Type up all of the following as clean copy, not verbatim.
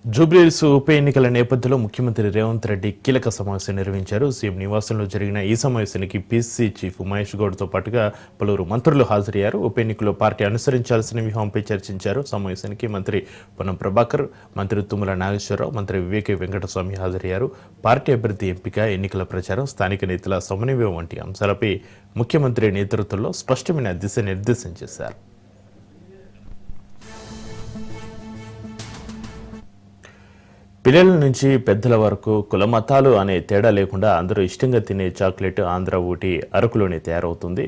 జూబ్లీహిల్స్ ఉప ఎన్నికల నేపథ్యంలో ముఖ్యమంత్రి రేవంత్ రెడ్డి కీలక సమావేశం నిర్వహించారు. సీఎం నివాసంలో జరిగిన ఈ సమావేశానికి పీసీసీ చీఫ్ మహేష్ గౌడ్తో పాటుగా పలువురు మంత్రులు హాజరయ్యారు. ఉప ఎన్నికల్లో పార్టీ అనుసరించాల్సిన వ్యూహంపై చర్చించారు. సమావేశానికి మంత్రి పొన్నం ప్రభాకర్, మంత్రి తుమ్మల నాగేశ్వరరావు, మంత్రి వివేక వెంకటస్వామి హాజరయ్యారు. పార్టీ అభ్యర్థి ఎంపిక, ఎన్నికల ప్రచారం, స్థానిక నేతల సమన్వయం వంటి అంశాలపై ముఖ్యమంత్రి నేతృత్వంలో స్పష్టమైన దిశానిర్దేశం చేశారు. పిల్లల నుంచి పెద్దల వరకు కుల మతాలు అనే తేడా లేకుండా అందరూ ఇష్టంగా తినే చాక్లెట్ ఆంధ్ర ఊటీ అరకులోనే తయారవుతుంది.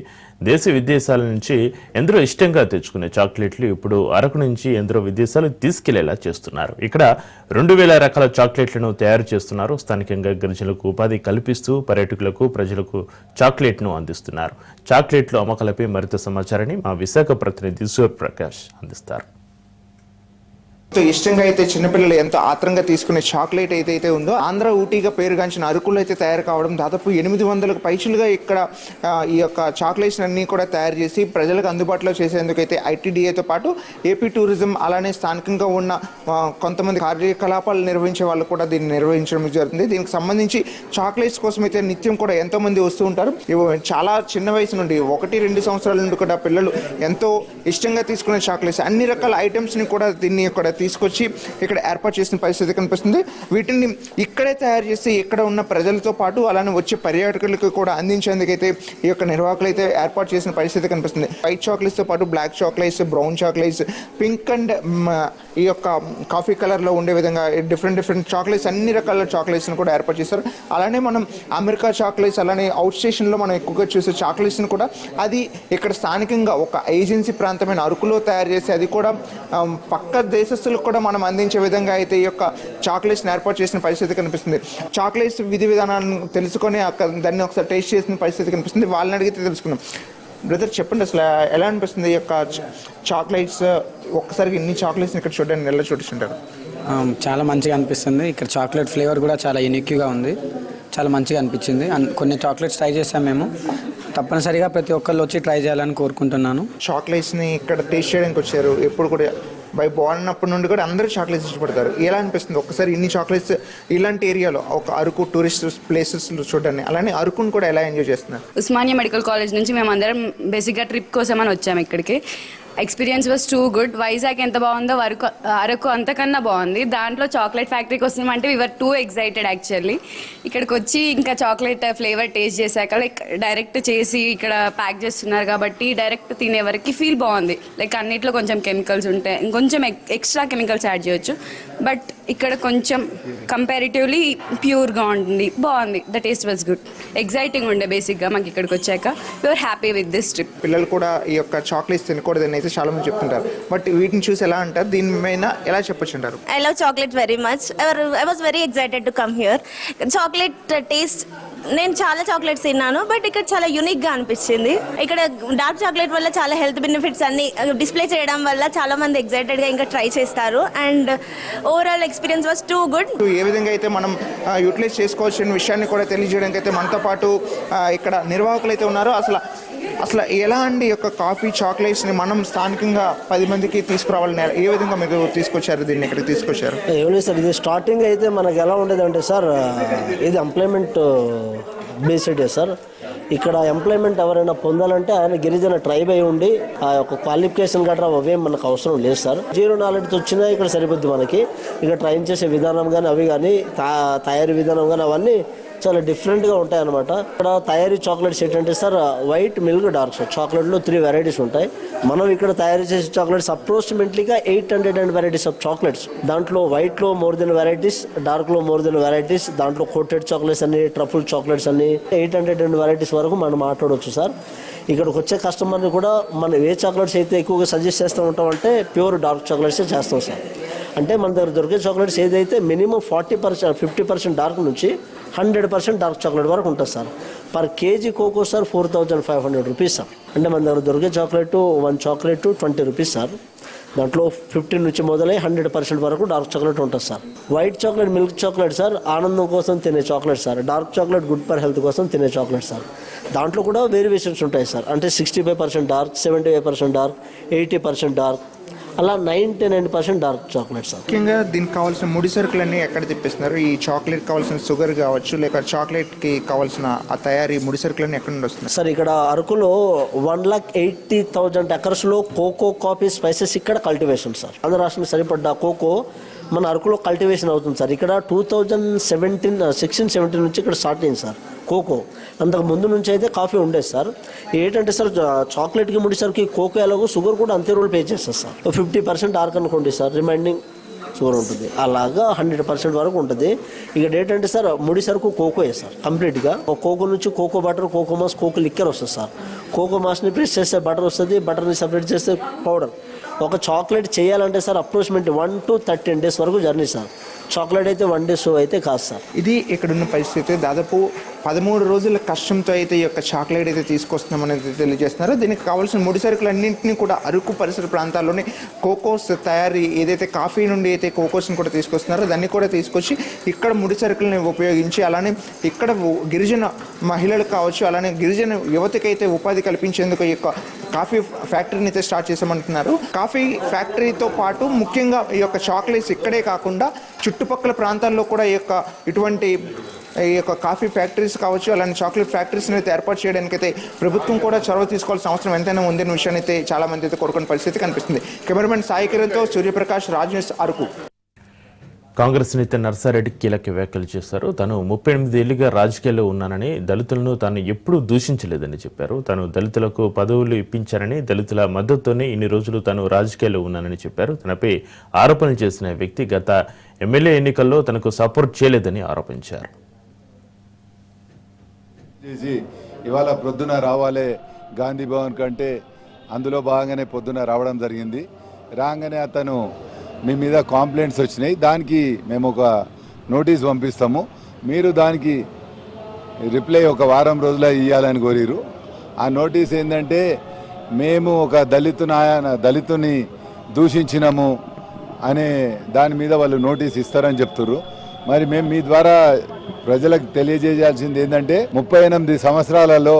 దేశ విదేశాల నుంచి ఎందరో ఇష్టంగా తెచ్చుకునే చాక్లెట్లు ఇప్పుడు అరకు నుంచి ఎందరో విదేశాలకు తీసుకెళ్లేలా చేస్తున్నారు. ఇక్కడ 2000 రకాల చాక్లెట్లను తయారు చేస్తున్నారు. స్థానికంగా గిరిజనులకు ఉపాధి కల్పిస్తూ పర్యాటకులకు, ప్రజలకు చాక్లెట్ను అందిస్తున్నారు. చాక్లెట్లు అమ్మకాలపై మరింత సమాచారాన్ని మా విశాఖ ప్రతినిధి సూర్యప్రకాష్ అందిస్తారు. ఇష్టంగా అయితే చిన్నపిల్లలు ఎంతో ఆత్రంగా తీసుకునే చాక్లెట్ ఏదైతే ఉందో ఆంధ్ర ఊటీగా పేరుగాంచిన అరకులో అయితే తయారు కావడం, దాదాపు 800 పైచులుగా ఇక్కడ ఈ యొక్క చాక్లెట్స్ అన్నీ కూడా తయారు చేసి ప్రజలకు అందుబాటులో చేసేందుకైతే ఐటీడీఏతో పాటు ఏపీ టూరిజం అలానే స్థానికంగా ఉన్న కొంతమంది కార్యకలాపాలు నిర్వహించే వాళ్ళు కూడా దీన్ని నిర్వహించడం జరుగుతుంది. దీనికి సంబంధించి చాక్లెట్స్ కోసం అయితే నిత్యం కూడా ఎంతో మంది వస్తూ ఉంటారు. చాలా చిన్న వయసు నుండి 1-2 సంవత్సరాల నుండి కూడా పిల్లలు ఎంతో ఇష్టంగా తీసుకునే చాక్లెట్స్ అన్ని రకాల ఐటమ్స్ని కూడా దీన్ని ఇక్కడ తీసుకొచ్చి ఇక్కడ ఏర్పాటు చేసిన పరిస్థితి కనిపిస్తుంది. వీటిని ఇక్కడే తయారు చేసి ఇక్కడ ఉన్న ప్రజలతో పాటు అలానే వచ్చే పర్యాటకులకు కూడా అందించేందుకైతే ఈ యొక్క నిర్వాహకులు అయితే ఏర్పాటు చేసిన పరిస్థితి కనిపిస్తుంది. వైట్ చాక్లెట్స్తో పాటు black chocolates, brown chocolates, pink and ఈ యొక్క కాఫీ కలర్లో ఉండే విధంగా డిఫరెంట్ చాక్లెట్స్, అన్ని రకాల చాక్లెట్స్ని కూడా ఏర్పాటు చేశారు. అలానే మనం అమెరికా చాక్లెట్స్, అలానే అవుట్ స్టేషన్లో మనం ఎక్కువగా చూసే చాక్లెట్స్ని కూడా అది ఇక్కడ స్థానికంగా ఒక ఏజెన్సీ ప్రాంతమైన అరకులో తయారు చేసి అది కూడా పక్క దేశస్తులు కూడా మనం అందించే విధంగా అయితే ఈ యొక్క చాక్లెట్స్ని ఏర్పాటు చేసిన పరిస్థితి కనిపిస్తుంది. చాక్లెట్స్ విధి విధానాలను తెలుసుకొని దాన్ని ఒకసారి టేస్ట్ చేసిన పరిస్థితి కనిపిస్తుంది. వాళ్ళని అడిగితే తెలుసుకున్నాం. బ్రదర్ చెప్పండి, అసలు ఎలా అనిపిస్తుంది ఈ యొక్క చాక్లెట్స్? ఒక్కసారి ఇన్ని చాక్లెట్స్ని ఇక్కడ చూడడానికి ఎలా చూపిస్తుంటారు? చాలా మంచిగా అనిపిస్తుంది. ఇక్కడ చాక్లెట్ ఫ్లేవర్ కూడా చాలా యూనిక్గా ఉంది. చాలా మంచిగా అనిపించింది. కొన్ని చాక్లెట్స్ ట్రై చేసాం మేము. తప్పనిసరిగా ప్రతి ఒక్కళ్ళు వచ్చి ట్రై చేయాలని కోరుకుంటున్నాను. చాక్లెట్స్ని ఇక్కడ టేస్ట్ చేయడానికి వచ్చారు. ఎప్పుడు కూడా బాగున్నప్పటి నుండి కూడా అందరూ చాక్లెట్స్ ఇష్టపడతారు. ఎలా అనిపిస్తుంది ఒక్కసారి ఇన్ని చాక్లెట్స్ ఇలాంటి ఏరియాలో ఒక అరకు టూరిస్ట్ ప్లేసెస్ చూడడానికి? అలానే అరకును కూడా ఎలా ఎంజాయ్ చేస్తున్నారు? ఉస్మానియా మెడికల్ కాలేజ్ నుంచి మేము అందరం బేసిక్గా ట్రిప్ కోసం అని వచ్చాము ఇక్కడికి. Experience was too good. Vizag ఎంత బాగుందో అరకు అంతకన్నా బాగుంది. దాంట్లో చాక్లెట్ ఫ్యాక్టరీకి వస్తున్నామంటే వీఆర్ టూ ఎక్సైటెడ్ యాక్చువల్లీ. ఇక్కడికి వచ్చి ఇంకా చాక్లెట్ ఫ్లేవర్ టేస్ట్ చేశాక లైక్ డైరెక్ట్ చేసి ఇక్కడ ప్యాక్ చేస్తున్నారు కాబట్టి డైరెక్ట్ తినే వరకు ఫీల్ బాగుంది. లైక్ అన్నిట్లో కొంచెం కెమికల్స్ ఉంటాయి, ఇంకొంచెం ఎక్స్ట్రా కెమికల్స్ యాడ్ చేయొచ్చు. బట్ ఇక్కడ కొంచెం కంపారిటివ్లీ ప్యూర్గా ఉంటుంది, బాగుంది. The taste was good, exciting ఉండే బేసిక్గా మాకు ఇక్కడికి వచ్చాక. We are happy with this trip. పిల్లలు కూడా ఈ యొక్క చాక్లెట్స్ తినకూడదని అయితే చాలా మంది చెప్తుంటారు. బట్ వీటిని చూసి ఎలా అంటారు, దీని మీద ఎలా చెప్పొచ్చు అంటారు? I love chocolate very much. I was very excited to come here. Chocolate taste, నేను చాలా చాక్లెట్స్ తిన్నాను, బట్ ఇక్కడ చాలా యూనిక్గా అనిపించింది. ఇక్కడ డార్క్ చాక్లెట్ వల్ల చాలా హెల్త్ బెనిఫిట్స్ అన్ని డిస్ప్లే చేయడం వల్ల చాలా మంది ఎక్సైటెడ్గా ఇంకా ట్రై చేస్తారు. And overall experience was too good. ఏ విధంగా అయితే మనం యూటిలైజ్ చేసుకోవాల్సిన విషయాన్ని కూడా తెలియజేయడానికి అయితే మనతో పాటు ఇక్కడ నిర్వాహకులు అయితే ఉన్నారు. అసలు ఎలా అండి యొక్క కాఫీ చాక్లెట్స్ని మనం స్థానికంగా 10 మందికి తీసుకురావాలని ఏ విధంగా మీరు తీసుకొచ్చారు, దీన్ని ఇక్కడికి తీసుకొచ్చారు? ఏం లేదు సార్, ఇది స్టార్టింగ్ అయితే మనకు ఎలా ఉండేదంటే సార్, ఇది ఎంప్లాయ్మెంట్ బేస్డ్ సార్. ఇక్కడ ఎంప్లాయ్మెంట్ ఎవరైనా పొందాలంటే ఆయన గిరిజన ట్రైబ్ అయి ఉండి ఆ యొక్క క్వాలిఫికేషన్ గట్రా అవేం మనకు అవసరం లేదు సార్. 0 నాలెడ్జ్ వచ్చినా ఇక్కడ సరిపోద్ది మనకి. ఇక్కడ ట్రైన్ చేసే విధానం కానీ అవి కానీ తయారీ విధానం కానీ అవన్నీ చాలా డిఫరెంట్గా ఉంటాయి అనమాట. ఇక్కడ తయారీ చాక్లెట్స్ ఏంటంటే సార్, వైట్, మిల్క్, డార్క్ చాక్లెట్లో 3 వెరైటీస్ ఉంటాయి. మనం ఇక్కడ తయారు చేసే చాక్లెట్స్ అప్రోక్సిమేట్లీగా 800 వెరైటీస్ ఆఫ్ చాక్లెట్స్. దాంట్లో వైట్లో మోర్ దెన్ వెరైటీస్, డార్క్లో మోర్ దెన్ వెరైటీస్, దాంట్లో కోటెడ్ చాక్లెట్స్ అన్ని, ట్రఫుల్ చాక్లెట్స్ అన్ని 800 వెరైటీస్ వరకు మనం మాట్లాడవచ్చు సార్. ఇక్కడికి వచ్చే కస్టమర్ని కూడా మనం ఏ చాక్లెట్స్ అయితే ఎక్కువగా సజెస్ట్ చేస్తూ ఉంటామంటే ప్యూర్ డార్క్ చాక్లెట్సే చేస్తాం సార్. అంటే మన దగ్గర దొరికే చాక్లెట్స్ ఏదైతే మినిమం 40%, 50% డార్క్ నుంచి 100% డార్క్ చాక్లెట్ వరకు ఉంటుంది sir. Per kg cocoa sir 4500 rupees sir. అంటే మన దగ్గర దొరికే చాక్లెట్ 1 చాక్లెట్ 20 రూపీస్ సార్. దాంట్లో 15 నుంచి మొదలై 100% వరకు డార్క్ చాక్లెట్ ఉంటుంది sir. White chocolate, milk chocolate sir ఆనందం కోసం తినే chocolate sir. Dark chocolate good for health కోసం తినే చాక్లెట్ సార్. దాంట్లో కూడా వేరియేషన్స్ ఉంటాయి సార్. అంటే 65% డార్క్, 75% డార్క్, 80% డార్క్, అలా 99% డార్క్ చాక్లెట్ సార్. ముఖ్యంగా దీనికి కావాల్సిన ముడి సరుకులన్నీ ఎక్కడ తెప్పిస్తున్నారు? ఈ చాక్లెట్ కావాల్సిన షుగర్ కావచ్చు, లేక చాక్లెట్కి కావాల్సిన ఆ తయారీ ముడి సరుకులన్నీ ఎక్కడ నుండి వస్తున్నాయి? సార్ ఇక్కడ అరకులో 1,80,000 ఎకర్స్లో కోకో, కాఫీ, స్పైసెస్ ఇక్కడ కల్టివేషన్ సార్. ఆంధ్ర రాష్ట్రానికి సరిపడ్డ కోకో మన అరకులో కల్టివేషన్ అవుతుంది సార్. ఇక్కడ 2016-17 నుంచి ఇక్కడ స్టార్ట్ అయింది సార్ కోకో. అంతకు ముందు నుంచి అయితే కాఫీ ఉండేది సార్. ఏంటంటే సార్ చాక్లెట్కి ముడి సరుకు కోకో ఎలాగో షుగర్ కూడా అంతే రోల్ పే చేస్తారు సార్. 50% ఆర్క్ అనుకోండి సార్, రిమైండింగ్ షుగర్ ఉంటుంది. అలాగా 100% వరకు ఉంటుంది. ఇక్కడ ఏంటంటే సార్ ముడి సరుకు కోకోయే సార్ కంప్లీట్గా. కోకో నుంచి cocoa butter, cocoa mass, cocoa liquor వస్తుంది సార్. కోకో మాస్ని ప్రెస్ చేస్తే బటర్ వస్తుంది, బటర్ని సపరేట్ చేస్తే పౌడర్. ఒక చాక్లెట్ చేయాలంటే సార్ అప్రోక్సిమేట్ 1 to 13 days వరకు జర్నీ సార్. చాక్లెట్ అయితే 1 day షో అయితే కాదు సార్. ఇది ఇక్కడున్న పరిస్థితి. దాదాపు 13 రోజుల కష్టంతో అయితే ఈ యొక్క చాక్లెట్ అయితే తీసుకొస్తున్నామనేది తెలియజేస్తున్నారు. దీనికి కావాల్సిన ముడి సరుకులన్నింటినీ కూడా అరకు పరిసర ప్రాంతాల్లోనే కోకోస్ తయారీ, ఏదైతే కాఫీ నుండి అయితే కోకోస్ని కూడా తీసుకొస్తున్నారో దాన్ని కూడా తీసుకొచ్చి ఇక్కడ ముడి సరుకులను ఉపయోగించి, అలానే ఇక్కడ గిరిజన మహిళలకు కావచ్చు, అలానే గిరిజన యువతకైతే ఉపాధి కల్పించేందుకు ఈ యొక్క కాఫీ ఫ్యాక్టరీని అయితే స్టార్ట్ చేసామంటున్నారు. కాఫీ ఫ్యాక్టరీతో పాటు ముఖ్యంగా ఈ యొక్క చాక్లెట్స్ ఇక్కడే కాకుండా చుట్టుపక్కల ప్రాంతాల్లో కూడా ఈ యొక్క కాఫీ ఫ్యాక్టరీస్ కావచ్చు, అలాంటి చాక్లెట్ ఫ్యాక్టరీస్ని అయితే ఏర్పాటు చేయడానికి అయితే ప్రభుత్వం కూడా చొరవ తీసుకోవాల్సిన అవసరం ఎంతైనా ఉందనే విషయాన్ని అయితే చాలా మంది అయితే కోరుకునే పరిస్థితి కనిపిస్తుంది. కెమెరామెన్ సాయి కిరణ్తో సూర్యప్రకాష్, రాజ్ న్యూస్, అరకు. కాంగ్రెస్ నేత నర్సారెడ్డి కీలక వ్యాఖ్యలు చేశారు. తాను 38 ఏళ్లుగా రాజకీయాల్లో ఉన్నానని, దళితులను తాను ఎప్పుడూ దూషించలేదని చెప్పారు. తాను దళితులకు పదవులు ఇప్పించారని, దళితుల మద్దతుతోనే ఇన్ని రోజులు తాను రాజకీయాల్లో ఉన్నానని చెప్పారు. తనపై ఆరోపణలు చేసిన వ్యక్తి గత ఎమ్మెల్యే ఎన్నికల్లో తనకు సపోర్ట్ చేయలేదని ఆరోపించారు. ఇవాళ ప్రొద్దున రావాలే గాంధీ భవన్ కంటే అందులో భాగంగానే పొద్దున రావడం జరిగింది. రాగానే అతను మీ మీద కాంప్లైంట్స్ వచ్చినాయి, దానికి మేము ఒక నోటీస్ పంపిస్తాము, మీరు దానికి రిప్లై ఒక వారం రోజుల ఇవ్వాలని కోరిరు. ఆ నోటీస్ ఏంటంటే మేము ఒక దళితుని దూషించినాము అనే దాని మీద వాళ్ళు నోటీస్ ఇస్తారని చెప్తున్నారు. మరి మేము మీ ద్వారా ప్రజలకు తెలియజేయాల్సింది ఏంటంటే 38 సంవత్సరాలలో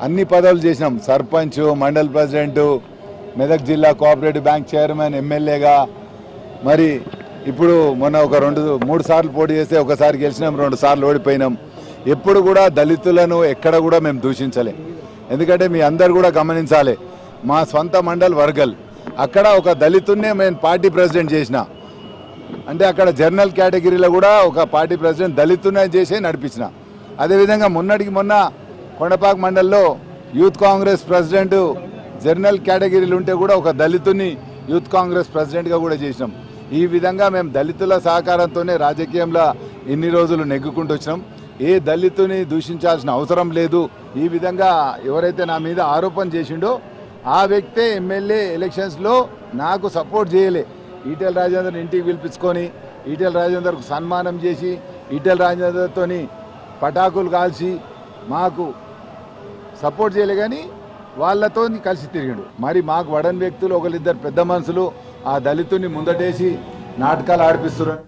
అన్ని పదవులు చేసినాం. సర్పంచ్, మండల్ ప్రెసిడెంటు, మెదక్ జిల్లా కోఆపరేటివ్ బ్యాంక్ చైర్మన్, ఎమ్మెల్యేగా. మరి ఇప్పుడు మొన్న ఒక 2-3 సార్లు పోటీ చేస్తే ఒకసారి గెలిచినాం, 2 సార్లు ఓడిపోయినాం. ఎప్పుడు కూడా దళితులను ఎక్కడ కూడా మేము దూషించలేం. ఎందుకంటే మీ అందరు కూడా గమనించాలి, మా సొంత మండల్ వర్గల్, అక్కడ ఒక దళితున్నే నేను పార్టీ ప్రెసిడెంట్ చేసిన. అంటే అక్కడ జనరల్ కేటగిరీలో కూడా ఒక పార్టీ ప్రెసిడెంట్ దళితున్నే చేసే నడిపించిన. అదేవిధంగా మొన్న కొండపాక మండల్లో యూత్ కాంగ్రెస్ ప్రెసిడెంట్ జనరల్ కేటగిరీలు ఉంటే కూడా ఒక దళితుని యూత్ కాంగ్రెస్ ప్రెసిడెంట్గా కూడా చేసినాం. ఈ విధంగా మేము దళితుల సహకారంతోనే రాజకీయంలో ఇన్ని రోజులు నెగ్గుకుంటూ వచ్చినాం. ఏ దళితుని దూషించాల్సిన అవసరం లేదు. ఈ విధంగా ఎవరైతే నా మీద ఆరోపణ చేసిండో ఆ వ్యక్తే ఎమ్మెల్యే ఎలక్షన్స్లో నాకు సపోర్ట్ చేయలే. ఈటెల రాజేందర్ ఇంటికి పిలిపించుకొని ఈటెల రాజేందర్కు సన్మానం చేసి ఈటెల రాజేందర్తో పటాకులు కాల్చి మాకు సపోర్ట్ చేయలే, కానీ వాళ్ళతో కలిసి తిరిగాడు. మరి మాకు వడని వ్యక్తులు ఒకరిద్దరు పెద్ద మనుషులు ఆ దళితుని ముందటేసి నాటకాలు ఆడిపిస్తున్నారు.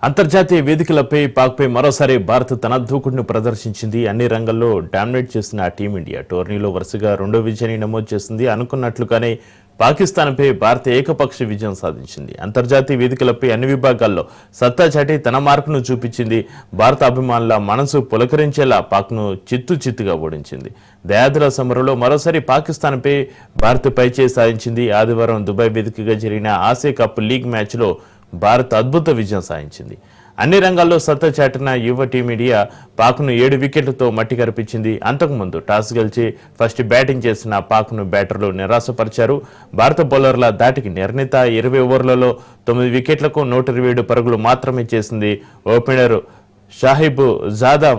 అంతర్జాతీయ వేదికలపై పాక్పై మరోసారి భారత్ తన దూకుడును ప్రదర్శించింది. అన్ని రంగాల్లో డామినేట్ చేసిన టీమిండియా టోర్నీలో వరుసగా 2వ విజయాన్ని నమోదు చేసింది. అనుకున్నట్లుగానే పాకిస్తాన్పై భారత్ ఏకపక్ష విజయం సాధించింది. అంతర్జాతీయ వేదికలపై అన్ని విభాగాల్లో సత్తా చాటి తన మార్కును చూపించింది. భారత అభిమానుల మనసు పులకరించేలా పాక్ను చిత్తుగా ఓడించింది. దయాదుల సమరంలో మరోసారి పాకిస్తాన్పై భారత్ పైచేయి సాధించింది. ఆదివారం దుబాయ్ వేదికగా జరిగిన ఆసియా కప్ లీగ్ మ్యాచ్లో భారత్ అద్భుత విజయం సాధించింది. అన్ని రంగాల్లో సత్తా చాటిన యువ టీమిండియా పాక్ను 7 వికెట్లతో మట్టి కరిపించింది. అంతకుముందు టాస్ గెలిచి ఫస్ట్ బ్యాటింగ్ చేసిన పాక్ను బ్యాటర్లు నిరాశపరిచారు. భారత బౌలర్ల దాటికి నిర్ణీత 20 ఓవర్లలో 9 వికెట్లకు 127 పరుగులు మాత్రమే చేసింది. ఓపెనర్ షాహిబ్ జాదా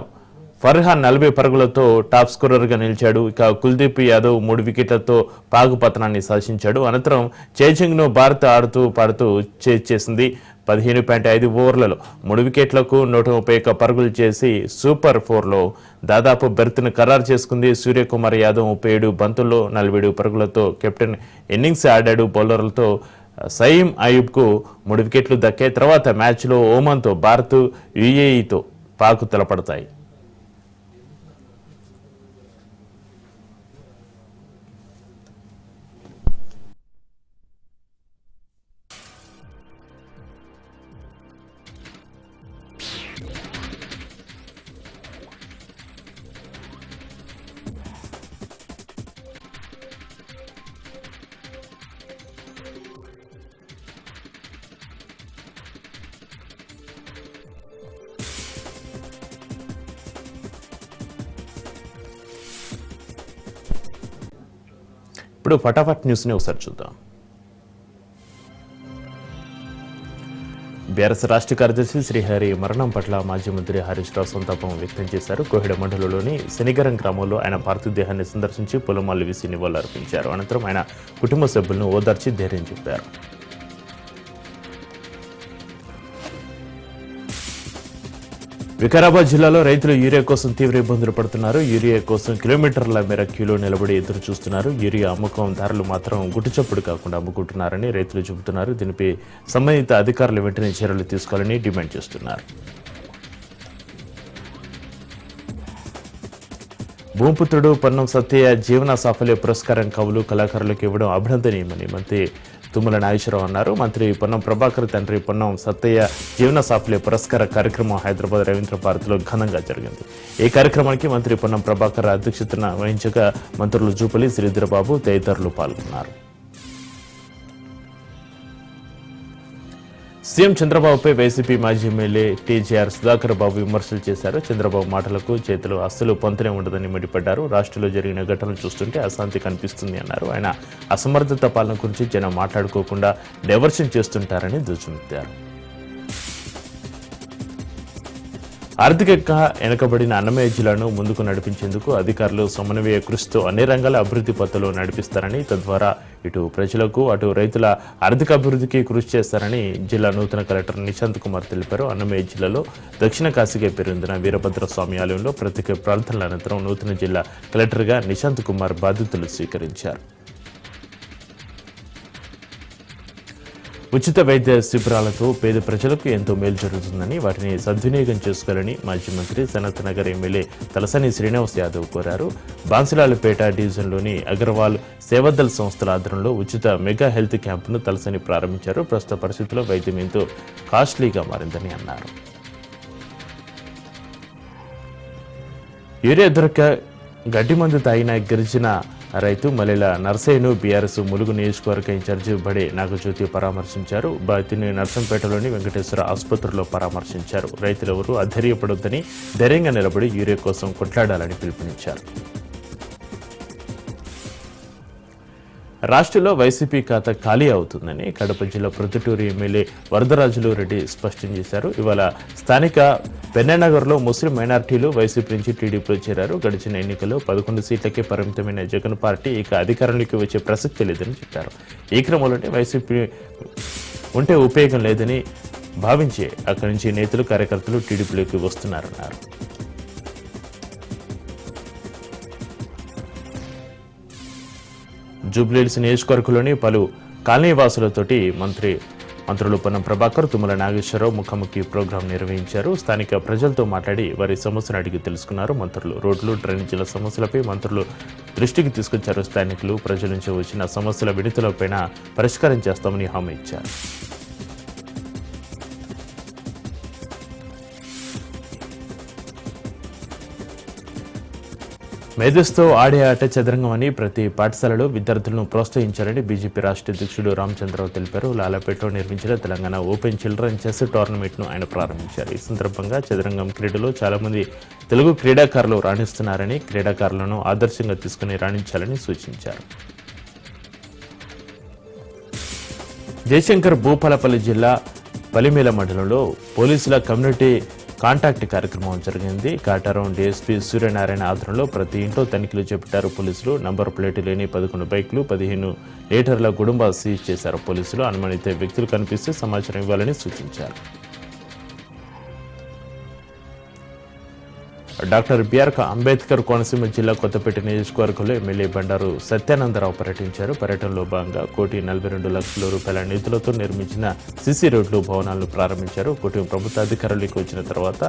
ఫర్హాన్ 40 పరుగులతో టాప్ స్కోరర్గా నిలిచాడు. ఇక కుల్దీప్ యాదవ్ 3 వికెట్లతో పాక్ పతనాన్ని శాసించాడు. అనంతరం చేజింగ్ను భారత్ ఆడుతూ పాడుతూ చేసింది. 15.5 ఓవర్లలో 3 వికెట్లకు 131 పరుగులు చేసి సూపర్ 4లో దాదాపు బెర్త్ను ఖరారు చేసుకుంది. సూర్యకుమార్ యాదవ్ 37 బంతుల్లో 47 పరుగులతో కెప్టెన్ ఇన్నింగ్స్ ఆడాడు. బౌలర్లతో సయీం అయూబ్కు 3 వికెట్లు దక్కాయి. తర్వాత మ్యాచ్లో ఓమన్తో భారత్, యుఏఈతో పాక్ తలపడతాయి. ఇప్పుడు ఫటాఫట్ న్యూస్ని ఒకసారి చూద్దాం. బీఆర్ఎస్ రాష్ట్ర కార్యదర్శి శ్రీహరి మరణం పట్ల మాజీ మంత్రి హరీష్ రావు సంతాపం వ్యక్తం చేశారు. కోహిడ మండలంలోని శనిగరం గ్రామంలో ఆయన పార్థివ దేహాన్ని సందర్శించి పొలమాలు వేసి నివాళులర్పించారు. అనంతరం ఆయన కుటుంబ సభ్యులను ఓదార్చి ధైర్యం చెప్పారు. వికారాబాద్ జిల్లాలో రైతులు యూరియా కోసం తీవ్ర ఇబ్బందులు పడుతున్నారు. యూరియా కోసం కిలోమీటర్ల మేర క్యూలో నిలబడి ఎదురు చూస్తున్నారు. యూరియా అమ్మకందారులు మాత్రం గుట్టుచప్పుడు కాకుండా అమ్ముకుంటున్నారని రైతులు చెబుతున్నారు. దీనిపై సంబంధిత అధికారులు వెంటనే చర్యలు తీసుకోవాలని డిమాండ్ చేస్తున్నారు. భూమిపుత్రుడు పొన్నం సత్తయ్య జీవన సాఫల్య పురస్కారం కవులు కళాకారులకు ఇవ్వడం అభినందనీయమని మంత్రి తుమ్మల నాగేశ్వరరావు అన్నారు. మంత్రి పొన్నం ప్రభాకర్ తండ్రి పొన్నం సత్తయ్య జీవన సాఫల్య పురస్కార కార్యక్రమం హైదరాబాద్ రవీంద్ర భారతిలో ఘనంగా జరిగింది. ఈ కార్యక్రమానికి మంత్రి పొన్నం ప్రభాకర్ అధ్యక్షతన వహించగా మంత్రులు జూపల్లి, శ్రీధరబాబు తదితరులు పాల్గొన్నారు. సీఎం చంద్రబాబుపై వైసీపీ మాజీ ఎమ్మెల్యే టీజేఆర్ సుధాకర్ బాబు విమర్శలు చేశారు. చంద్రబాబు మాటలకు చేతులు అస్సలు పొంతనే ఉండదని మండిపడ్డారు. రాష్ట్రంలో జరిగిన ఘటనలు చూస్తుంటే అశాంతి కనిపిస్తుంది అన్నారు. ఆయన అసమర్థత పాలన గురించి జనం మాట్లాడుకోకుండా డైవర్షన్ చేస్తుంటారని దుయ్యబట్టారు. ఆర్థికంగా వెనుకబడిన అన్నమయ్య జిల్లాను ముందుకు నడిపించేందుకు అధికారులు సమన్వయ కృషితో అన్ని రంగాల అభివృద్ధి పథంలో నడిపిస్తారని, తద్వారా ఇటు ప్రజలకు అటు రైతుల ఆర్థిక అభివృద్ధికి కృషి చేస్తారని జిల్లా నూతన కలెక్టర్ నిశాంత్ కుమార్ తెలిపారు. అన్నమయ్య జిల్లాలో దక్షిణ కాశీగా పేరొందిన వీరభద్రస్వామి ఆలయంలో ప్రత్యేక ప్రార్థనల అనంతరం నూతన జిల్లా కలెక్టర్గా నిశాంత్ కుమార్ బాధ్యతలు స్వీకరించారు. ఉచిత వైద్య శిబిరాలతో పేద ప్రజలకు ఎంతో మేలు జరుగుతుందని, వాటిని సద్వినియోగం చేసుకోవాలని మాజీ మంత్రి సనత్ నగర్ ఎమ్మెల్యే తలసాని శ్రీనివాస్ యాదవ్ కోరారు. బాన్సిలాలపేట డివిజన్లోని అగర్వాల్ సేవాదల్ సంస్థల ఆధ్వర్యంలో ఉచిత మెగా హెల్త్ క్యాంపును తలసాని ప్రారంభించారు. ప్రస్తుత పరిస్థితుల్లో వైద్యం ఎంతో కాస్ట్లీగా మారిందని అన్నారు. యూరియా దొరక గడ్డి మందు తాగిన గిరిజన రైతు మల్లెల నర్సయ్యను బీఆర్ఎస్ ములుగు నియోజకవర్గ ఇన్ఛార్జి బడే నాగజ్యోతి పరామర్శించారు. బాధితుని నర్సంపేటలోని వెంకటేశ్వర ఆసుపత్రిలో పరామర్శించారు. రైతులెవరూ అధైర్యపడొద్దని, ధైర్యంగా నిలబడి యూరియా కోసం కొట్లాడాలని పిలుపునిచ్చారు. రాష్ట్రంలో వైసీపీ ఖాతా ఖాళీ అవుతుందని కడప జిల్లా ప్రొద్దుటూరు ఎమ్మెల్యే వరదరాజులు రెడ్డి స్పష్టం చేశారు. ఇవాళ స్థానిక పెన్ననగర్లో ముస్లిం మైనార్టీలు వైసీపీ నుంచి టీడీపీలో చేరారు. గడిచిన ఎన్నికల్లో 11 సీట్లకే పరిమితమైన జగన్ పార్టీ ఇక అధికారంలోకి వచ్చే ప్రసక్తి లేదని చెప్పారు. ఈ క్రమంలోనే వైసీపీ ఉంటే ఉపయోగం లేదని భావించి అక్కడి నుంచి నేతలు, కార్యకర్తలు టీడీపీలోకి వస్తున్నారన్నారు. జూబ్లీహిల్స్ నియోజకవర్గంలోని పలు కాలనీవాసులతోటి మంత్రులు పొన్నం ప్రభాకర్, తుమ్మల నాగేశ్వరరావు ముఖాముఖి ప్రోగ్రాం నిర్వహించారు. స్థానిక ప్రజలతో మాట్లాడి వారి సమస్యను అడిగి తెలుసుకున్నారు. మంత్రులు రోడ్లు, డ్రైనేజీల సమస్యలపై మంత్రులు దృష్టికి తీసుకొచ్చారు. స్థానికులు ప్రజల నుంచి వచ్చిన సమస్యల వినతులపైన పరిష్కారం చేస్తామని హామీ ఇచ్చారు. మేధస్తో ఆడే ఆట చదరంగం అని ప్రతి పాఠశాలలో విద్యార్థులను ప్రోత్సహించాలని బీజేపీ రాష్ట్ర అధ్యక్షుడు రామచంద్రరావు తెలిపారు. లాలాపేటలో నిర్మించిన తెలంగాణ ఓపెన్ చిల్డ్రన్ చెస్ టోర్నమెంట్ను ఆయన ప్రారంభించారు. ఈ సందర్భంగా చదరంగం క్రీడలో చాలా మంది తెలుగు క్రీడాకారులు రాణిస్తున్నారని, క్రీడాకారులను ఆదర్శంగా తీసుకుని రాణించాలని సూచించారు. జయశంకర్ భూపాలపల్లి జిల్లా పలిమేల మండలంలో పోలీసుల కమ్యూనిటీ కాంటాక్ట్ కార్యక్రమం జరిగింది. కాటారం డీఎస్పీ సూర్యనారాయణ ఆధ్వర్యంలో ప్రతి ఇంట్లో తనిఖీలు చేపట్టారు పోలీసులు. నంబర్ ప్లేట్ లేని 11 బైకులు, 15 లీటర్ల గుడుంబా సీజ్ చేశారు పోలీసులు. అనుమానిత వ్యక్తులు కనిపిస్తే సమాచారం ఇవ్వాలని సూచించారు. డాక్టర్ బిఆర్ అంబేద్కర్ కోనసీమ జిల్లా కొత్తపేట నియోజకవర్గంలో ఎమ్మెల్యే బండారు సత్యానందరావు పర్యటించారు. పర్యటనలో భాగంగా 1,42,00,000 రూపాయల నిధులతో నిర్మించిన సీసీ రోడ్లు, భవనాలను ప్రారంభించారు. కూటమి ప్రభుత్వ అధికారులకు వచ్చిన తర్వాత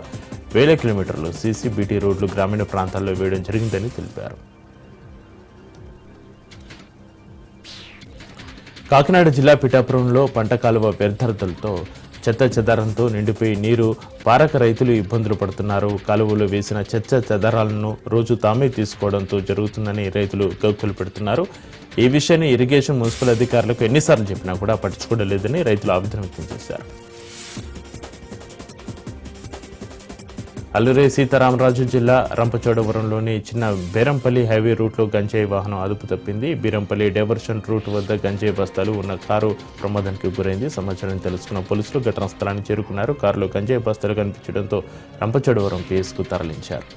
1000 కిలోమీటర్లు సీసీ బీటీ రోడ్లు గ్రామీణ ప్రాంతాల్లో వేయడం జరిగిందని తెలిపారు. కాకినాడ జిల్లా పిఠాపురంలో పంట కాలువ వ్యర్థాలతో చెత్త చెదారంతో నిండిపోయి నీరు పారక రైతులు ఇబ్బందులు పడుతున్నారు. కాలువలో వేసిన చెత్త చెదారాలను రోజు తామే తీసుకోవడంతో జరుగుతుందని రైతులు గగ్గోలు పెడుతున్నారు. ఈ విషయాన్ని ఇరిగేషన్, మున్సిపల్ అధికారులకు ఎన్నిసార్లు చెప్పినా కూడా పట్టించుకోవడం లేదని రైతులు ఆవేదన వ్యక్తం చేశారు. అల్లూరి సీతారామరాజు జిల్లా రంపచోడవరంలోని చిన్న బేరంపల్లి హైవే రూట్లో గంజాయి వాహనం అదుపు తప్పింది. బీరంపల్లి డైవర్షన్ రూట్ వద్ద గంజాయి బస్తాలు ఉన్న కారు ప్రమాదానికి గురైంది. సమాచారం తెలుసుకున్న పోలీసులు ఘటనా స్థలానికి చేరుకున్నారు. కారులో గంజాయి బస్తాలు కనిపించడంతో రంపచోడవరం పిఎస్కు తరలించారు.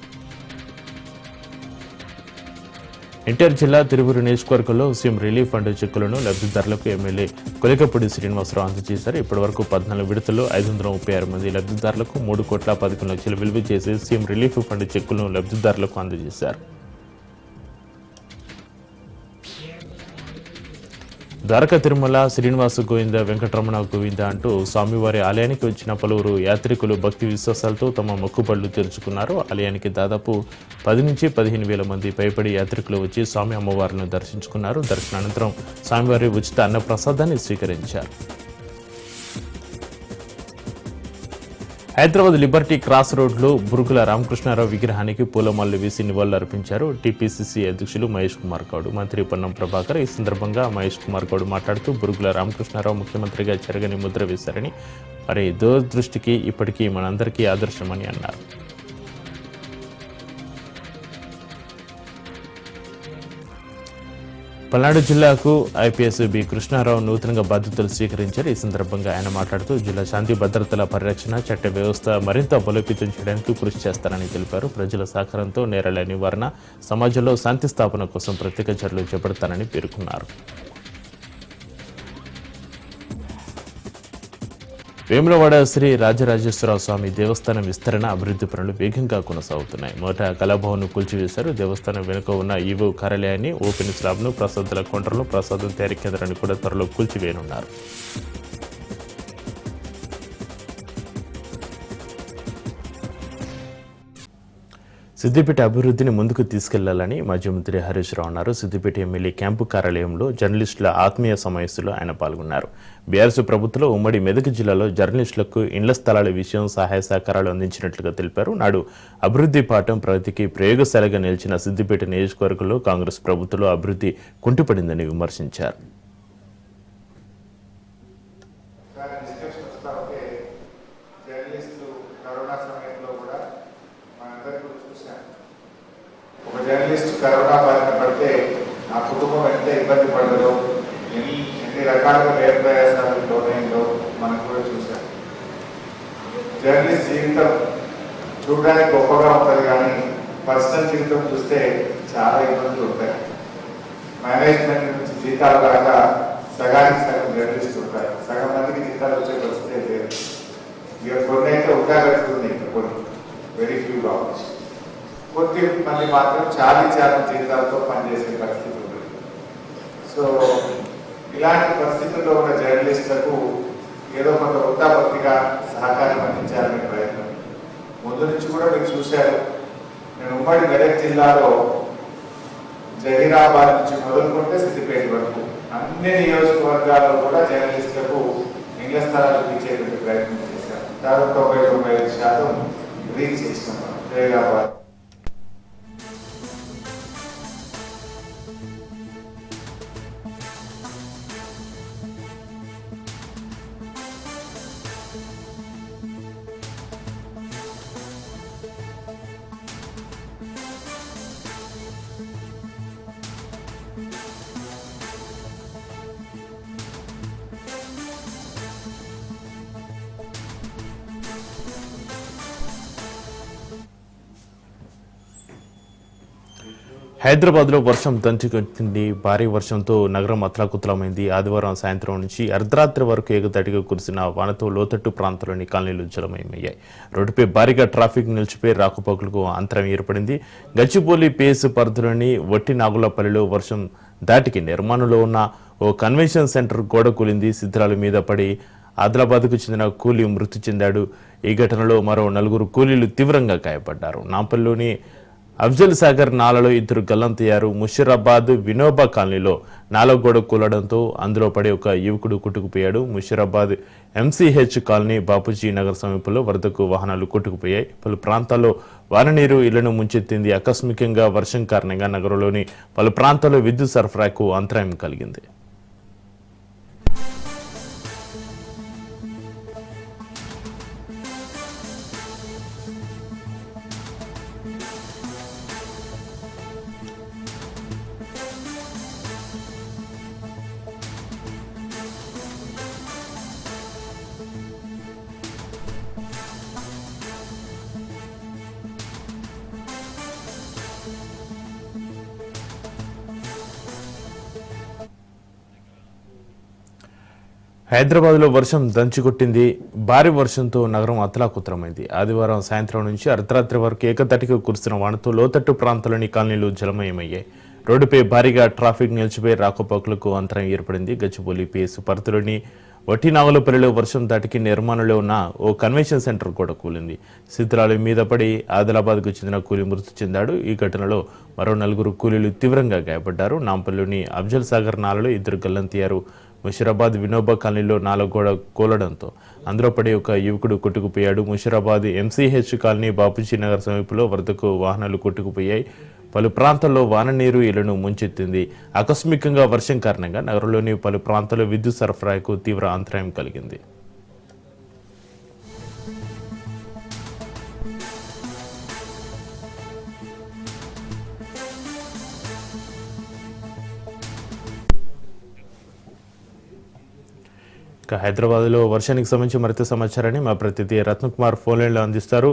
ఎన్టీఆర్ జిల్లా తిరువురు నియోజకవర్గంలో సీఎం రిలీఫ్ ఫండ్ చెక్కులను లబ్ధిదారులకు ఎమ్మెల్యే కొలికపూడి శ్రీనివాసరావు అందజేశారు. ఇప్పటివరకు 14 విడతల్లో 536 మంది లబ్ధిదారులకు 3,11,00,000 విలువ చేసే సీఎం రిలీఫ్ ఫండ్ చెక్కులను లబ్ధిదారులకు అందజేశారు. ద్వారకా తిరుమల శ్రీనివాస గోవింద, వెంకటరమణ గోవింద అంటూ స్వామివారి ఆలయానికి వచ్చిన పలువురు యాత్రికులు భక్తి విశ్వాసాలతో తమ మొక్కుబడులు తెరుచుకున్నారు. ఆలయానికి దాదాపు 10 నుంచి 15 వేల మంది పైబడి యాత్రికులు వచ్చి స్వామి అమ్మవారిని దర్శించుకున్నారు. దర్శనానంతరం స్వామివారి ఉచిత అన్నప్రసాదాన్ని స్వీకరించారు. హైదరాబాద్ లిబర్టీ క్రాస్ రోడ్లో బురుగుల రామకృష్ణారావు విగ్రహానికి పూలమాలలు వేసి నివాళులర్పించారు టీపీసీసీ అధ్యక్షులు మహేష్ కుమార్ గౌడ్, మంత్రి పొన్నం ప్రభాకర్. ఈ సందర్భంగా మహేష్ కుమార్ గౌడ్ మాట్లాడుతూ బురుగుల రామకృష్ణారావు ముఖ్యమంత్రిగా చెరగని ముద్ర వేశారని, వారి దూరదృష్టికి ఇప్పటికీ మనందరికీ ఆదర్శమని అన్నారు. పల్నాడు జిల్లాకు ఐపీఎస్ బి కృష్ణారావు నూతనంగా బాధ్యతలు స్వీకరించారు. ఈ సందర్భంగా ఆయన మాట్లాడుతూ జిల్లా శాంతి భద్రతల పరిరక్షణ, చట్ట వ్యవస్థ మరింత బలోపేతం చేయడానికి కృషి చేస్తారని తెలిపారు. ప్రజల సహకారంతో నేరాల నివారణ, సమాజంలో శాంతి స్థాపన కోసం ప్రత్యేక చర్యలు చేపడతారని పేర్కొన్నారు. వేములవాడ శ్రీ రాజరాజేశ్వర స్వామి దేవస్థానం విస్తరణ, అభివృద్ధి పనులు వేగంగా కొనసాగుతున్నాయి. మొదట కళాభవన్ కూల్చివేశారు. దేవస్థానం వెనుక ఉన్న ఈవో కార్యాలయాన్ని, ఓపెన్ స్లాబ్ను, ప్రసాదాల కౌంటర్ను, ప్రసాదం తయారీ కేంద్రాన్ని కూడా త్వరలో కూల్చివేయనున్నారు. సిద్దిపేట అభివృద్ధిని ముందుకు తీసుకెళ్లాలని మాజీ మంత్రి హరీష్ రావు అన్నారు. సిద్దిపేట ఎమ్మెల్యే క్యాంపు కార్యాలయంలో జర్నలిస్టుల ఆత్మీయ సమావేశంలో ఆయన పాల్గొన్నారు. బీఆర్ఎస్ ప్రభుత్వంలో ఉమ్మడి మెదక్ జిల్లాలో జర్నలిస్టులకు ఇండ్ల స్థలాల విషయం సహాయ సహకారాలు అందించినట్లుగా తెలిపారు. నాడు అభివృద్ధి పాఠం ప్రగతికి ప్రయోగశాలగా నిలిచిన సిద్దిపేట నియోజకవర్గంలో కాంగ్రెస్ ప్రభుత్వంలో అభివృద్ధి కుంటుపడిందని విమర్శించారు. జర్నలిస్ట్ కరోనా బారిన పడితే ఆ కుటుంబం ఎంత ఇబ్బంది పడదో, ఎన్ని రకాలుగా వ్యయప్రయాసాలకు లోనైందో మనం కూడా చూసాం. జర్నలిస్ట్ జీవితం చూడడానికి గొప్పగా ఉంటుంది, కానీ పర్సనల్ జీవితం చూస్తే చాలా ఇబ్బందులు ఉంటాయి. మేనేజ్మెంట్ నుంచి జీతాలు రాక సగానికి సగం జర్నలిస్ట్ ఉంటారు. సగం మందికి జీతాలు వచ్చే పరిస్థితి లేదు. ఇక కొన్ని అయితే ఉండగలుగుతుంది, కొన్ని వెరీ ఫ్యూ కావచ్చు. కొద్ది మంది మాత్రం చాలా జీతాలతో పనిచేసే పరిస్థితి ఉంది. సో ఇలాంటి పరిస్థితుల్లో ఉన్న జర్నలిస్టులకు ఏదో కొంత వృత్తాపత్తిగా సహకారం అందించాలనే ప్రయత్నం ముందు నుంచి కూడా మీరు చూశారు. నేను ఉమ్మడి మెదక్ జిల్లాలో జహీరాబాద్ నుంచి మొదలుకుంటే సిద్దిపేట వరకు అన్ని నియోజకవర్గాల్లో కూడా జర్నలిస్టులకు ఇళ్ల స్థలాలు ఇచ్చేటువంటి ప్రయత్నం చేశారు. దాదాపు 90-95% రీచ్ చేస్తున్నాం జహీరాబాద్. హైదరాబాద్లో వర్షం దంచుకొచ్చింది. భారీ వర్షంతో నగరం అతలాకుతలమైంది. ఆదివారం సాయంత్రం నుంచి అర్ధరాత్రి వరకు ఏకతాటిగా కురిసిన వానతో లోతట్టు ప్రాంతాల్లోని కాలనీలు జలమయమయ్యాయి. రోడ్డుపై భారీగా ట్రాఫిక్ నిలిచిపోయి రాకపోకలకు అంతరం ఏర్పడింది. గచ్చిబౌలి పిఎస్ పరిధిలోని వట్టి నాగులపల్లిలో వర్షం దాటికి నిర్మాణంలో ఉన్న ఓ కన్వెన్షన్ సెంటర్ గోడ కూలింది. శిథిలాల మీద పడి ఆదిలాబాద్కు చెందిన కూలీ మృతి చెందాడు. ఈ ఘటనలో మరో 4 కూలీలు తీవ్రంగా గాయపడ్డారు. నాంపల్లిలోని అఫ్జల్ సాగర్ నాలలో 2 గల్లంతయ్యారు. ముషీరాబాద్ వినోబా కాలనీలో నాల గోడ కూలడంతో అందులో పడి ఒక యువకుడు కొట్టుకుపోయాడు. ముషీరాబాద్ ఎంసీహెచ్ కాలనీ బాపూజీ నగర్ సమీపంలో వరదకు వాహనాలు కొట్టుకుపోయాయి. పలు ప్రాంతాల్లో వాన నీరు ఇళ్లను ముంచెత్తింది. ఆకస్మికంగా వర్షం కారణంగా నగరంలోని పలు ప్రాంతాల్లో విద్యుత్ సరఫరాకు అంతరాయం కలిగింది. హైదరాబాద్లో వర్షం దంచుకొట్టింది. భారీ వర్షంతో నగరం అతలాకుతలమైంది. ఆదివారం సాయంత్రం నుంచి అర్ధరాత్రి వరకు ఏకతాటిగా కురిసిన వానతో లోతట్టు ప్రాంతాల్లోని కాలనీలు జలమయమయ్యాయి. రోడ్డుపై భారీగా ట్రాఫిక్ నిలిచిపోయి రాకపోకలకు అంతరం ఏర్పడింది. గచ్చిబౌలి పిఎస్ పరిధిలోని వట్టి నాగులపల్లిలో వర్షం దాటికి నిర్మాణంలో ఉన్న ఓ కన్వెన్షన్ సెంటర్ కూడా కూలింది. శిథిలాల మీద పడి ఆదిలాబాద్కు చెందిన కూలీ మృతి చెందాడు. ఈ ఘటనలో మరో 4 కూలీలు తీవ్రంగా గాయపడ్డారు. నాంపల్లిలోని అఫ్జల్ సాగర్ నాలలో 2 గల్లంతయ్యారు. ముషీరాబాద్ వినోబా కాలనీలో నాల గోడ కూలడంతో అందులో పడి ఒక యువకుడు కొట్టుకుపోయాడు. ముషీరాబాద్ ఎంసీహెచ్ కాలనీ బాపూజీ నగర్ సమీపంలో వరదకు వాహనాలు కొట్టుకుపోయాయి. పలు ప్రాంతాల్లో వాన నీరు ఇళ్లను ముంచెత్తింది. ఆకస్మికంగా వర్షం కారణంగా నగరంలోని పలు ప్రాంతాల్లో విద్యుత్ సరఫరాకు తీవ్ర అంతరాయం కలిగింది. హైదరాబాద్లో వర్షానికి సంబంధించి మరింత సమాచారాన్ని మా ప్రతినిధి రత్నకుమార్ ఫోన్ లైన్లో అందిస్తారు.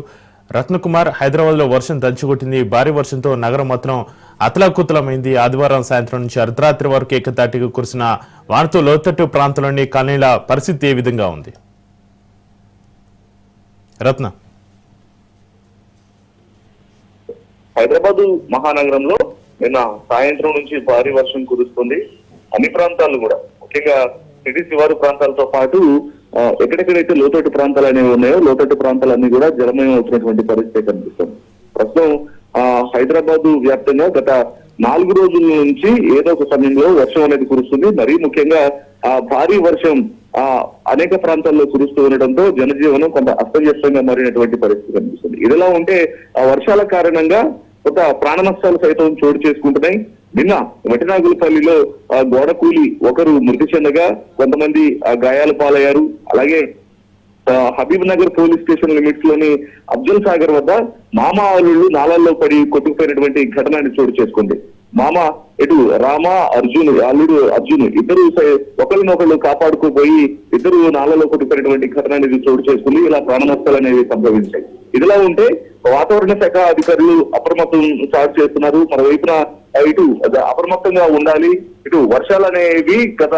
రత్నకుమార్, హైదరాబాద్లో వర్షం దంచుకొట్టింది. భారీ వర్షంతో నగరం మాత్రం అతలాకుతలమైంది. ఆదివారం సాయంత్రం నుంచి అర్ధరాత్రి వరకు ఏకతాటిగా కురిసిన వానతో లోతట్టు ప్రాంతంలోని కాలనీల పరిస్థితి ఏ విధంగా ఉంది? రత్న. హైదరాబాద్ మహానగరంలో నిన్న సాయంత్రం నుంచి భారీ వర్షం కురుస్తుంది. అన్ని ప్రాంతాలు కూడా, ముఖ్యంగా సిటీ శివారు ప్రాంతాలతో పాటు ఎక్కడెక్కడైతే లోతట్టు ప్రాంతాలు అనేవి ఉన్నాయో లోతట్టు ప్రాంతాలన్నీ కూడా జలమయం అవుతున్నటువంటి పరిస్థితి కనిపిస్తుంది. ప్రస్తుతం హైదరాబాద్ వ్యాప్తంగా గత 4 రోజుల నుంచి ఏదో ఒక సమయంలో వర్షం అనేది కురుస్తుంది. మరీ ముఖ్యంగా భారీ వర్షం అనేక ప్రాంతాల్లో కురుస్తూ ఉండడంతో జనజీవనం కొంత అస్తవ్యస్తంగా మారినటువంటి పరిస్థితి కనిపిస్తుంది. ఇదిలా ఉంటే వర్షాల కారణంగా కొంత ప్రాణ నష్టాలు సైతం చోటు చేసుకుంటున్నాయి. నిన్న వటినాగులపల్లిలో గోడ కూలి ఒకరు మృతి చెందగా కొంతమంది గాయాల పాలయ్యారు. అలాగే Habib Nagar police station limits లోని అఫ్జల్ సాగర్ వద్ద మామ అల్లుళ్ళు నాళాల్లో పడి కొట్టుకుపోయినటువంటి ఘటన చోటు చేసుకుంది. మామ ఇటు రామ అర్జున్ అల్లుడు అర్జున్ ఇద్దరు ఒకరినొకళ్ళు కాపాడుకోపోయి ఇద్దరు నాళాల్లో కొట్టుకుపోయినటువంటి ఘటన అనేది చోటు చేసుకుంది. ఇలా ప్రాణ నష్టాలు అనేవి సంభవించాయి. ఇదిలా ఉంటే వాతావరణ శాఖ అధికారులు అప్రమత్తం స్టార్ట్ చేస్తున్నారు. మరోవైపున ఇటు అప్రమత్తంగా ఉండాలి. ఇటు వర్షాలు అనేవి గత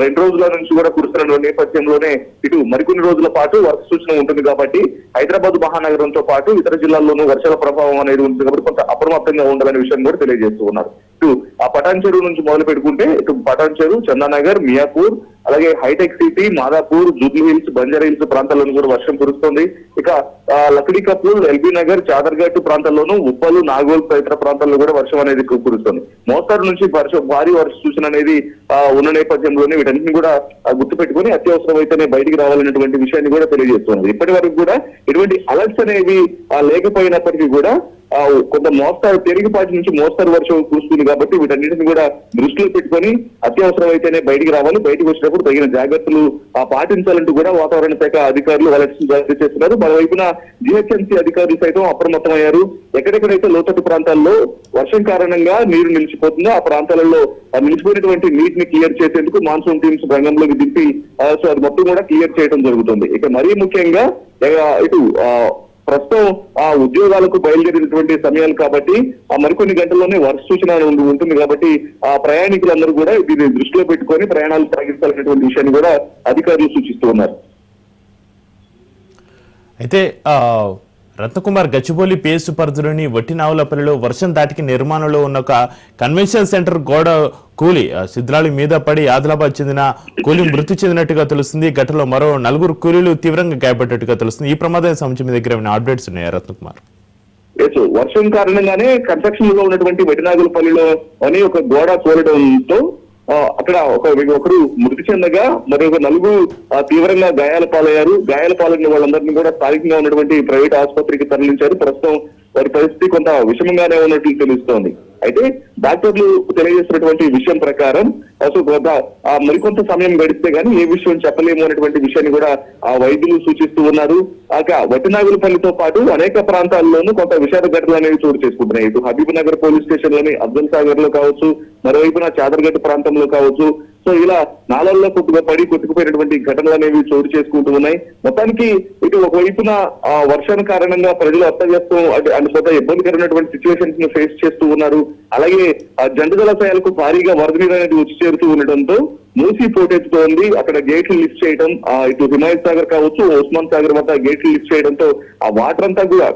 2 రోజుల నుంచి కూడా కురుస్తున్న నేపథ్యంలోనే ఇటు మరికొన్ని రోజుల పాటు వర్ష సూచన ఉంటుంది కాబట్టి హైదరాబాద్ మహానగరంతో పాటు ఇతర జిల్లాల్లోనూ వర్షాల ప్రభావం అనేది ఉంటుంది కాబట్టి కొంత అప్రమత్తంగా ఉండాలనే విషయాన్ని కూడా తెలియజేస్తూ ఉన్నారు. ఇటు ఆ పటాన్ చెరువు నుంచి మొదలు పెట్టుకుంటే ఇటు పటాన్ చెరువు, చందానగర్, మియాపూర్, అలాగే హైటెక్ సిటీ, మాదాపూర్, జూబ్లీ హిల్స్, బంజారా హిల్స్ ప్రాంతాల్లోనూ కూడా వర్షం కురుస్తుంది. ఇక లక్డీ కపూర్, ఎల్బీ నగర్, చాదర్ఘాట్ ప్రాంతాల్లోనూ ఉప్పలు, నాగోల్ తదితర ప్రాంతాల్లో కూడా వర్షం అనేది కురుస్తుంది. మోస్తరు నుంచి భారీ వర్ష సూచన అనేది ఉన్న నేపథ్యంలోనే వీటన్నింటినీ కూడా గుర్తుపెట్టుకుని అత్యవసరమైతేనే బయటికి రావాలనేటువంటి విషయాన్ని కూడా తెలియజేస్తున్నారు. ఇప్పటి వరకు కూడా ఎటువంటి అలర్ట్స్ అనేవి లేకపోయినప్పటికీ కూడా కొంత మోస్తారు తేలికపాటి నుంచి మోస్తరు వర్షం కురుస్తుంది కాబట్టి వీటన్నిటిని కూడా దృష్టిలో పెట్టుకొని అత్యవసరం అయితేనే బయటికి రావాలి. బయటకు వచ్చినప్పుడు తగిన జాగ్రత్తలు పాటించాలంటూ కూడా వాతావరణ శాఖ అధికారులు అలర్ట్స్ జారీ చేస్తున్నారు. మరోవైపున జిహెచ్ఎంసీ అధికారులు సైతం అప్రమత్తమయ్యారు. ఎక్కడెక్కడైతే లోతట్టు ప్రాంతాల్లో వర్షం కారణంగా నీరు నిలిచిపోతుందో ఆ ప్రాంతాలలో నిలిచిపోయినటువంటి నీటిని క్లియర్ చేసేందుకు మాన్సూన్ టీమ్స్ రంగంలోకి దింపి అది మొత్తం కూడా క్లియర్ చేయడం జరుగుతుంది. ఇక మరీ ముఖ్యంగా ఇటు ప్రస్తుతం ఆ ఉద్యోగాలకు బయలుదేరినటువంటి సమయాలు కాబట్టి ఆ మరికొన్ని గంటల్లోనే వర్ష సూచన ఉంటుంది కాబట్టి ఆ ప్రయాణికులందరూ కూడా దీన్ని దృష్టిలో పెట్టుకొని ప్రయాణాలు సాగించాలనేటువంటి విషయాన్ని కూడా అధికారులు సూచిస్తూ ఉన్నారు. అయితే రత్నకుమార్, గచ్చిబౌలి పిఎస్ పరిధిలోని వట్టినావులపల్లిలో వర్షం దాటికి నిర్మాణంలో ఉన్న ఒక కన్వెన్షన్ సెంటర్ గోడ కూలి సిద్ధాళి మీద పడి ఆదిలాబాద్ చెందిన కూలీ మృతి చెందినట్టుగా తెలుస్తుంది. ఘటనలో మరో 4 కూలీలు తీవ్రంగా గాయపడ్డట్టుగా తెలుస్తుంది. ఈ ప్రమాదానికి సంబంధించి మీ దగ్గర ఏమైనా అప్డేట్స్ ఉన్నాయా రత్నకుమార్? వర్షం కారణంగానే కన్స్ట్రక్షన్ లో ఉన్నటువంటి వెటినాగులపల్లిలో అని ఒక గోడ కూలడంతో అక్కడ ఒకరు మృతి చెందగా మరొక 4 తీవ్రంగా గాయాల పాలయ్యారు. గాయాల పాలైన వాళ్ళందరినీ కూడా స్థానికంగా ఉన్నటువంటి ప్రైవేట్ ఆసుపత్రికి తరలించారు. ప్రస్తుతం వారి పరిస్థితి కొంత విషమంగానే ఉన్నట్లు తెలుస్తోంది. అయితే డాక్టర్లు తెలియజేసినటువంటి విషయం ప్రకారం మరికొంత సమయం గడిస్తే గానీ ఏ విషయం చెప్పలేము అనేటువంటి విషయాన్ని కూడా ఆ వైద్యులు సూచిస్తూ ఉన్నారు. వట్టినాగులపల్లితో పాటు అనేక ప్రాంతాల్లోనూ కొంత విషాద ఘటనలు అనేవి చోటు చేసుకుంటున్నాయి. ఇటు హబీబ్ నగర్ పోలీస్ స్టేషన్ లోని అబ్దుల్ సాగర్ లో కావచ్చు, మరోవైపున చాదర్గట్ ప్రాంతంలో కావచ్చు. సో ఇలా నాళల్లో కొట్టుకుపోయినటువంటి ఘటనలు అనేవి చోటు చేసుకుంటూ ఉన్నాయి. మొత్తానికి ఇటు ఒకవైపున వర్షం కారణంగా ప్రజలు అస్తవ్యస్తం కొంత ఇబ్బందికరమైనటువంటి సిచ్యువేషన్స్ ను ఫేస్ చేస్తూ ఉన్నారు. అలాగే జంట జలాశయాలకు భారీగా వరద నీరు అనేది వచ్చి చేరుతూ ఉండటంతో మూసి పోటెత్తుతోంది. అక్కడ గేట్లు లిఫ్ట్ చేయడం, ఇటు హిమాయత్ సాగర్ కావచ్చు, ఉస్మాన్ సాగర్ వద్ద గేట్లు లిఫ్ట్ చేయడంతో ఆ వాటర్ అంతా కూడా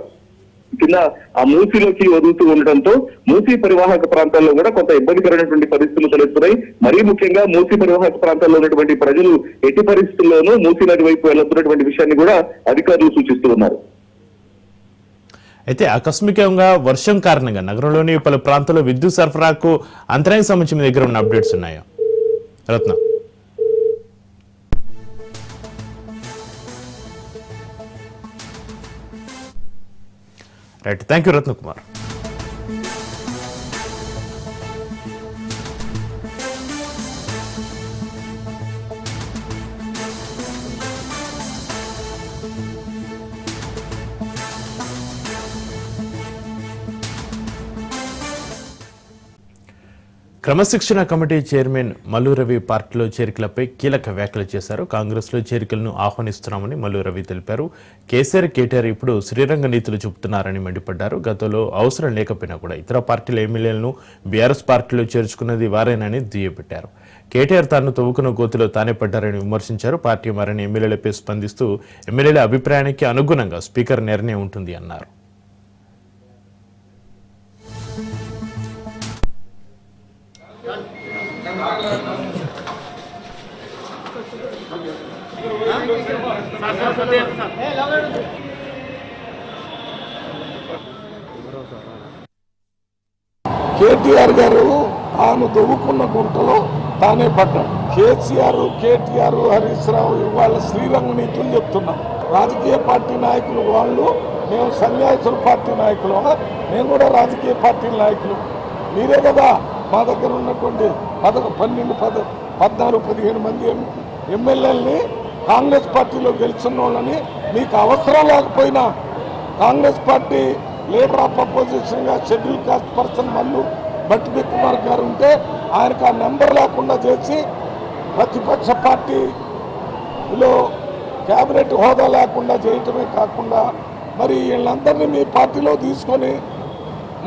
కింద ఆ మూసీలోకి వదులుతూ ఉండటంతో మూసీ పరివాహక ప్రాంతాల్లో కూడా కొంత ఇబ్బందికరమైనటువంటి పరిస్థితులు తలెత్తున్నాయి. మరీ ముఖ్యంగా మూసీ పరివాహక ప్రాంతాల్లో ఉన్నటువంటి ప్రజలు ఎట్టి పరిస్థితుల్లోనూ మూసీ నది వైపు వెళ్తున్నటువంటి విషయాన్ని కూడా అధికారులు సూచిస్తూ ఉన్నారు. అయితే ఆకస్మికంగా వర్షం కారణంగా నగరంలోని పలు ప్రాంతాల్లో విద్యుత్ సరఫరాకు అంతరాయం సంబంధించి మీ దగ్గర ఉన్న అప్డేట్స్ ఉన్నాయా Ratna? Right, thank you Ratnakumar. క్రమశిక్షణ కమిటీ చైర్మన్ మల్లు రవి పార్టీలో చేరికలపై కీలక వ్యాఖ్యలు చేశారు. కాంగ్రెస్లో చేరికలను ఆహ్వానిస్తున్నామని మల్లు రవి తెలిపారు. కేటీఆర్ ఇప్పుడు శ్రీరంగ నీతులు చూపుతున్నారని మండిపడ్డారు. గతంలో అవసరం లేకపోయినా కూడా ఇతర పార్టీల ఎమ్మెల్యేలను బీఆర్ఎస్ పార్టీలో చేర్చుకున్నది వారేనని దుయ్యబట్టారు. కేటీఆర్ తాను తవ్వుకున్న గోతిలో తానే పడ్డారని విమర్శించారు. పార్టీ మారని ఎమ్మెల్యేలపై స్పందిస్తూ ఎమ్మెల్యేల అభిప్రాయానికి అనుగుణంగా స్పీకర్ నిర్ణయం ఉంటుంది అన్నారు. కేటీఆర్ గారు తాను దొవ్వుకున్న గుంటలో తానే పడ్డాడు. కేటీఆర్ హరీష్ రావు ఇవాళ శ్రీరంగ నీతులు చెప్తున్నారు. రాజకీయ పార్టీ నాయకులు వాళ్ళు, మేము సన్యాసుల పార్టీ నాయకులు, మేము కూడా రాజకీయ పార్టీ నాయకులు. మీరే కదా మా దగ్గర ఉన్నటువంటి 14-15 మంది ఎమ్మెల్యేలని కాంగ్రెస్ పార్టీలో గెలుచున్న వాళ్ళని మీకు అవసరం లేకపోయినా కాంగ్రెస్ పార్టీ లీడర్ ఆఫ్ అపోజిషన్గా schedule caste person Mallu Bhatti Kumar గారు ఉంటే ఆయనకు ఆ నెంబర్ లేకుండా చేసి ప్రతిపక్ష పార్టీలో క్యాబినెట్ హోదా లేకుండా చేయటమే కాకుండా మరి వీళ్ళందరినీ మీ పార్టీలో తీసుకొని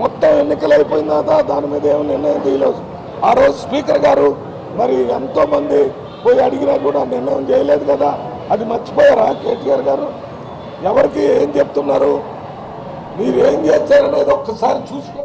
మొత్తం ఎన్నికలు అయిపోయిన తర్వాత దాని మీద ఏమి నిర్ణయం చేయలేదు. ఆ రోజు స్పీకర్ గారు మరి ఎంతోమంది పోయి అడిగినా కూడా నిర్ణయం చేయలేదు కదా. అది మర్చిపోయారా కేటీఆర్ గారు? ఎవరికి ఏం చెప్తున్నారు, మీరు ఏం చేస్తారనేది ఒక్కసారి చూసుకో.